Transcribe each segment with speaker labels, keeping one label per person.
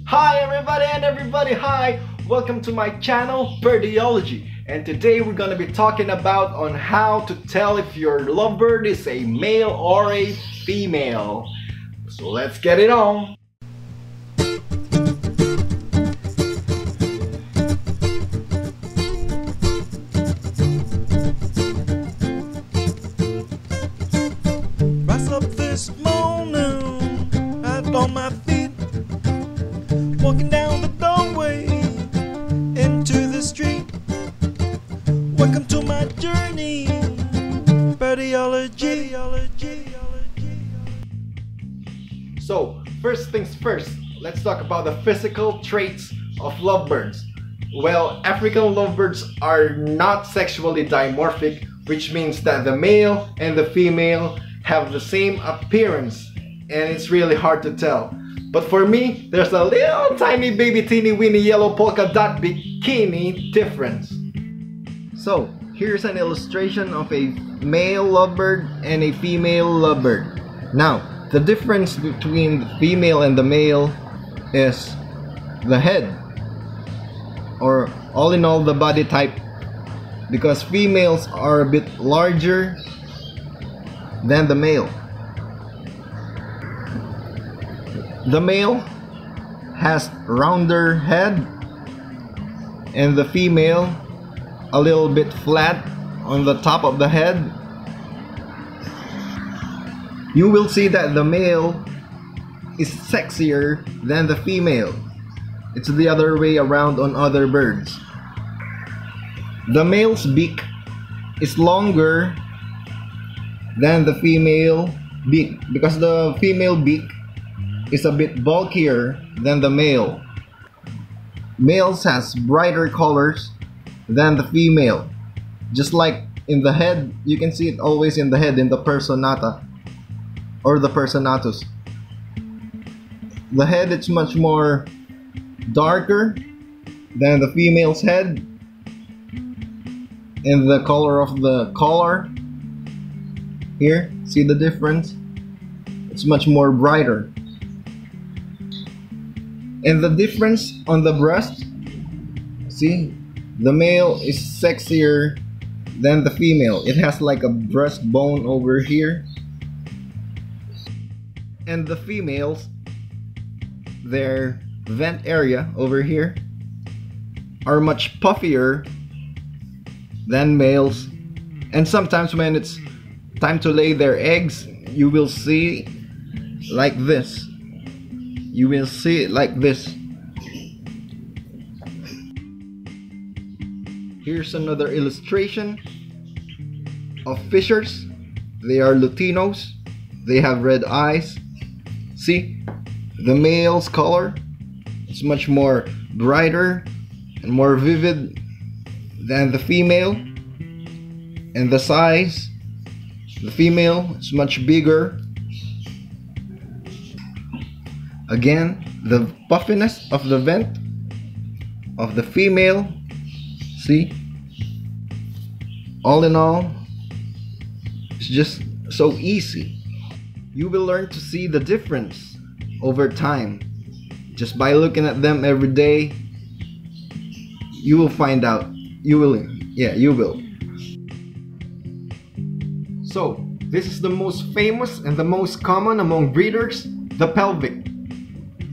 Speaker 1: Hi everybody, hi! Welcome to my channel, Birdiology. And today we're gonna be talking about on how to tell if your lovebird is a male or a female. So let's get it on!
Speaker 2: Rise up this morning, right on my feet, walking down the doorway into the street. Welcome to my journey, Birdiology.
Speaker 1: So, first things first, let's talk about the physical traits of lovebirds. Well, African lovebirds are not sexually dimorphic, which means that the male and the female have the same appearance, and it's really hard to tell. But for me, there's a little tiny baby teeny weeny yellow polka dot bikini difference. So, here's an illustration of a male lovebird and a female lovebird. Now, the difference between the female and the male is the head, or all in all the body type, because females are a bit larger than the male. The male has rounder head and the female a little bit flat on the top of the head. You will see that the male is sexier than the female. It's the other way around on other birds. The male's beak is longer than the female beak because the female beak is a bit bulkier than the male. Males has brighter colors than the female. Just like in the head, you can see it always in the head, in the personata or the personatus. The head is much more darker than the female's head, and the color of the collar here, see the difference? It's much more brighter. And the difference on the breast, see, the male is sexier than the female. It has like a breastbone over here. And the females, their vent area over here are much puffier than males. And sometimes when it's time to lay their eggs, you will see like this. You will see it like this. Here's another illustration of fishers. They are Lutinos. They have red eyes. See, the male's color is much more brighter and more vivid than the female. And the size, the female is much bigger. Again, the puffiness of the vent of the female. See? All in all, it's just so easy. You will learn to see the difference over time. Just by looking at them every day, you will find out. You will. So, this is the most famous and the most common among breeders, the pelvic.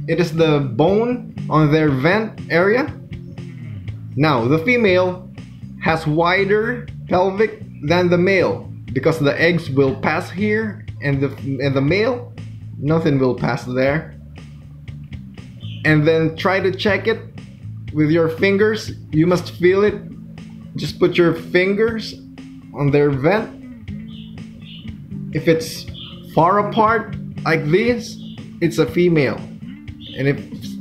Speaker 1: It is the bone on their vent area. Now, the female has wider pelvic than the male because the eggs will pass here, and the male, nothing will pass there. And then try to check it with your fingers. You must feel it. Just put your fingers on their vent. If it's far apart like this, it's a female. And if it's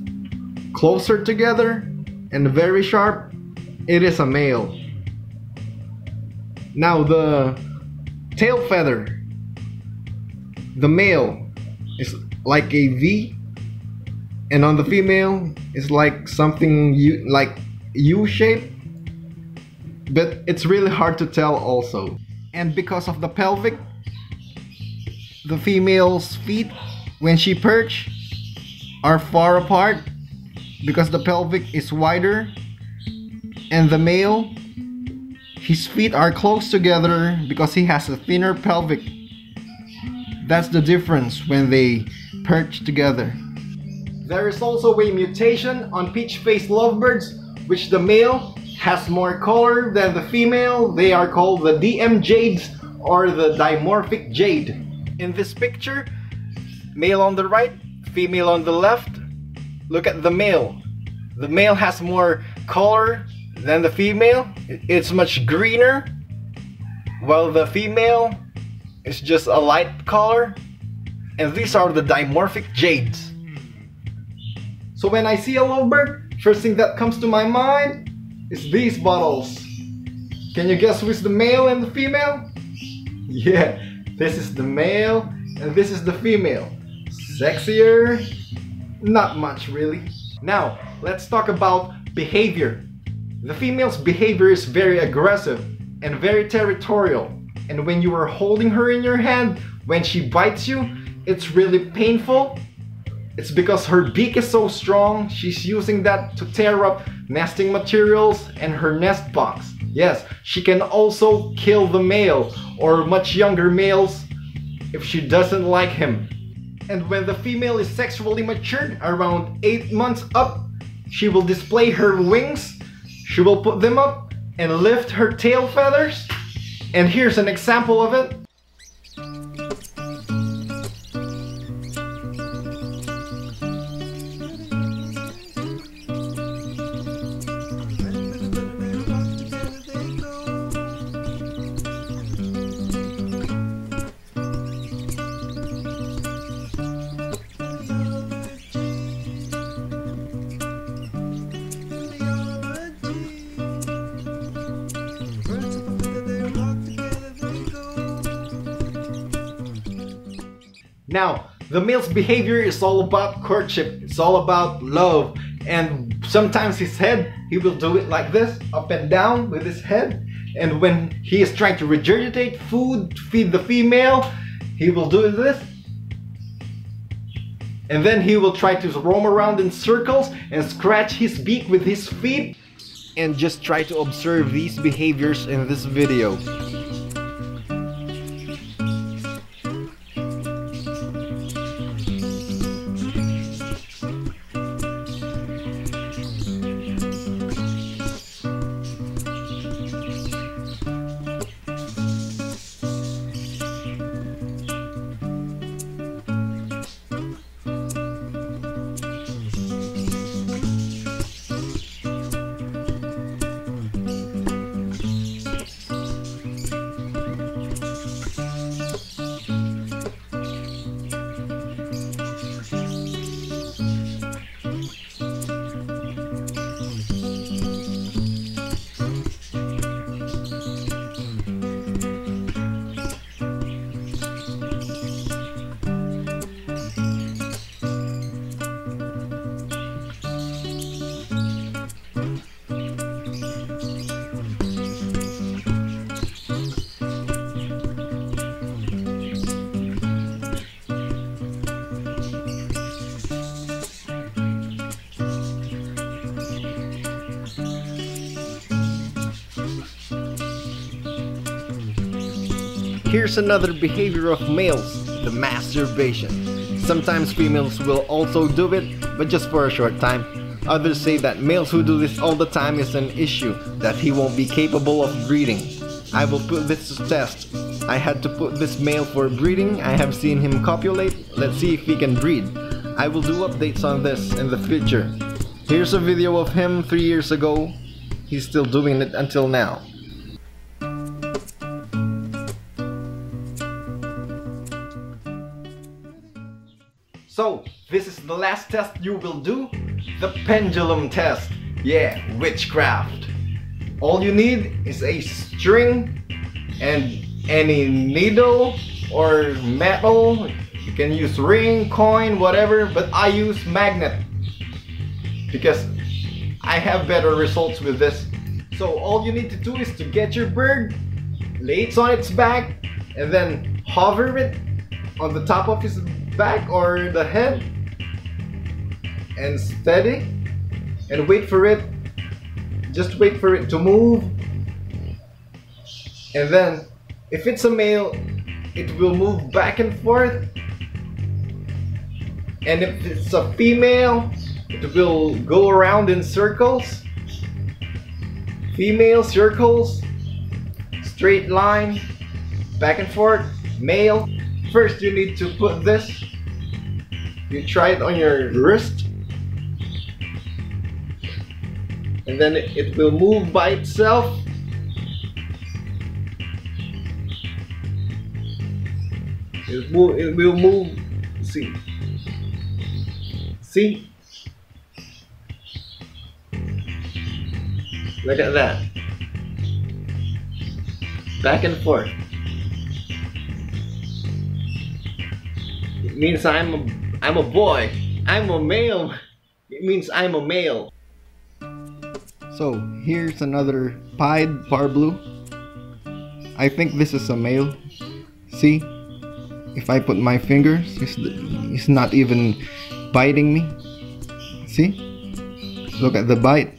Speaker 1: closer together and very sharp, it is a male. Now the tail feather, the male is like a V, and on the female is like something like U shape, but it's really hard to tell also. And because of the pelvic, the female's feet, when she perch, are far apart because the pelvic is wider, and the male, his feet are close together because he has a thinner pelvic. That's the difference when they perch together. There is also a mutation on peach-faced lovebirds, which the male has more color than the female. They are called the DM jades or the dimorphic jade. In this picture, male on the right, female on the left. Look at the male. The male has more color than the female. It's much greener, while the female is just a light color. And these are the dimorphic jades. So when I see a lovebird, first thing that comes to my mind is these bottles. Can you guess who's the male and the female? Yeah, this is the male and this is the female. Sexier? Not much really. Now, let's talk about behavior. The female's behavior is very aggressive and very territorial. And when you are holding her in your hand, when she bites you, it's really painful. It's because her beak is so strong. She's using that to tear up nesting materials and her nest box. Yes, she can also kill the male or much younger males if she doesn't like him. And when the female is sexually matured, around 8 months up, she will display her wings. She will put them up and lift her tail feathers. And here's an example of it. Now, the male's behavior is all about courtship. It's all about love. And sometimes his head, he will do it like this, up and down with his head. And when he is trying to regurgitate food to feed the female, he will do this. And then he will try to roam around in circles and scratch his beak with his feet. And just try to observe these behaviors in this video. Here's another behavior of males, the masturbation. Sometimes females will also do it, but just for a short time. Others say that males who do this all the time is an issue, that he won't be capable of breeding. I will put this to test. I had to put this male for breeding. I have seen him copulate. Let's see if he can breed. I will do updates on this in the future. Here's a video of him 3 years ago. He's still doing it until now. So, this is the last test you will do, the pendulum test. Yeah, witchcraft. All you need is a string and any needle or metal. You can use ring, coin, whatever, but I use magnet because I have better results with this. So all you need to do is to get your bird, lay it on its back, and then hover it on the top of his back or the head and steady, and wait for it. Just wait for it to move. And then, if it's a male, it will move back and forth. And if it's a female, it will go around in circles. Female circles, straight line, back and forth. Male. First you need to put this. You try it on your wrist. And then it will move by itself. It will move. See? See? Look at that. Back and forth. It means I'm a boy. I'm a male. It means I'm a male. So here's another pied parbleu. I think this is a male. See? If I put my fingers, it's not even biting me. See? Look at the bite.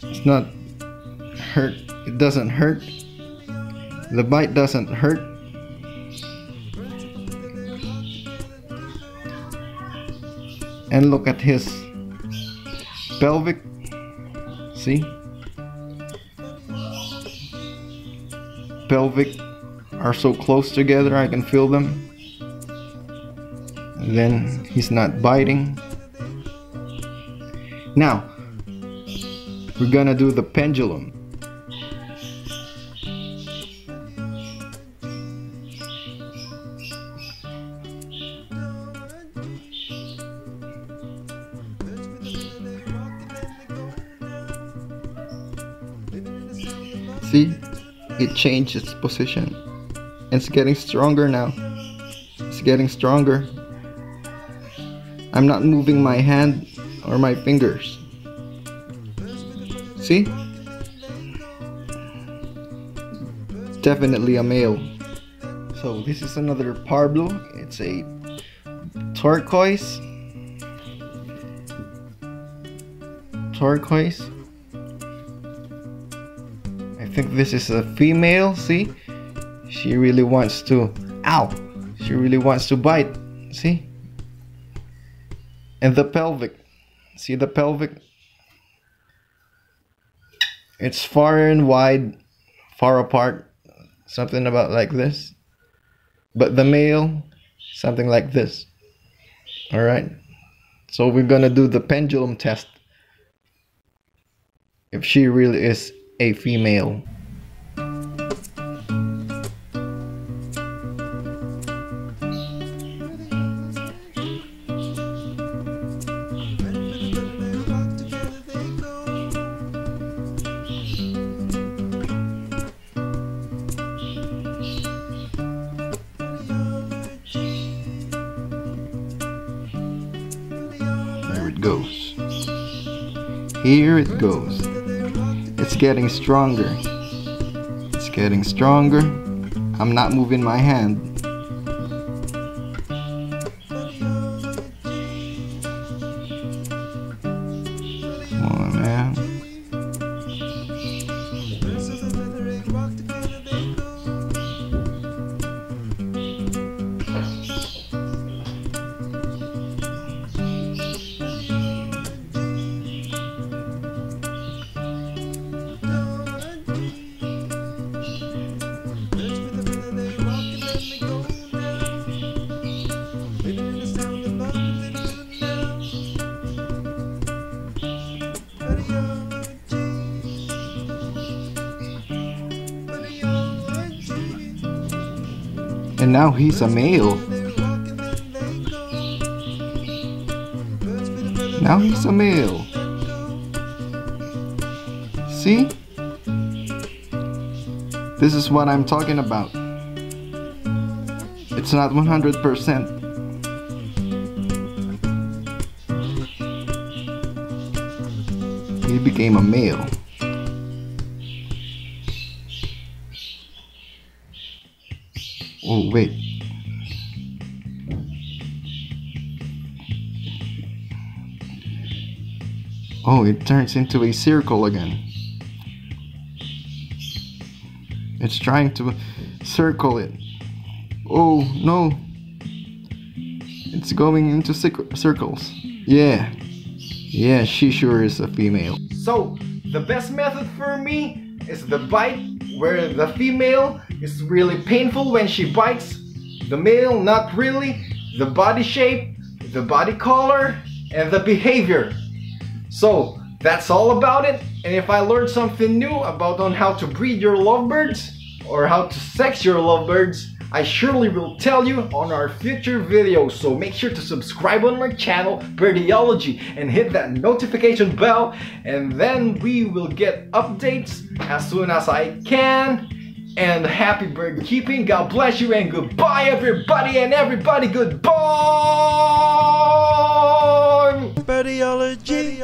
Speaker 1: It's not hurt. It doesn't hurt. The bite doesn't hurt. And look at his pelvic. See? Pelvic are so close together, I can feel them. And then he's not biting. Now we're gonna do the pendulum. See? It changed its position. It's getting stronger now. It's getting stronger. I'm not moving my hand or my fingers. See? Definitely a male. So this is another parbleu. It's a turquoise. Turquoise. I think this is a female. See? She really wants to, ow! She really wants to bite. See? And the pelvic. See the pelvic? It's far and wide, far apart. Something about like this. But the male, something like this. Alright? So we're gonna do the pendulum test. If she really is a female. There it goes. Here it goes. It's getting stronger. It's getting stronger. I'm not moving my hand. Come on, man. And now he's a male. Now he's a male. See? This is what I'm talking about. It's not 100%. He became a male. Oh, wait. Oh, it turns into a circle again. It's trying to circle it. Oh no. It's going into circles. Yeah. Yeah, she sure is a female. So, the best method for me is the bite, where the female is really painful when she bites. The male, not really. The body shape, the body color, and the behavior. So, that's all about it. And if I learned something new about on how to breed your lovebirds, or how to sex your lovebirds, I surely will tell you on our future videos. So make sure to subscribe on our channel, Birdiology, and hit that notification bell, and then we will get updates as soon as I can. And happy bird keeping, God bless you, and goodbye everybody, and everybody goodbye!
Speaker 2: Birdiology.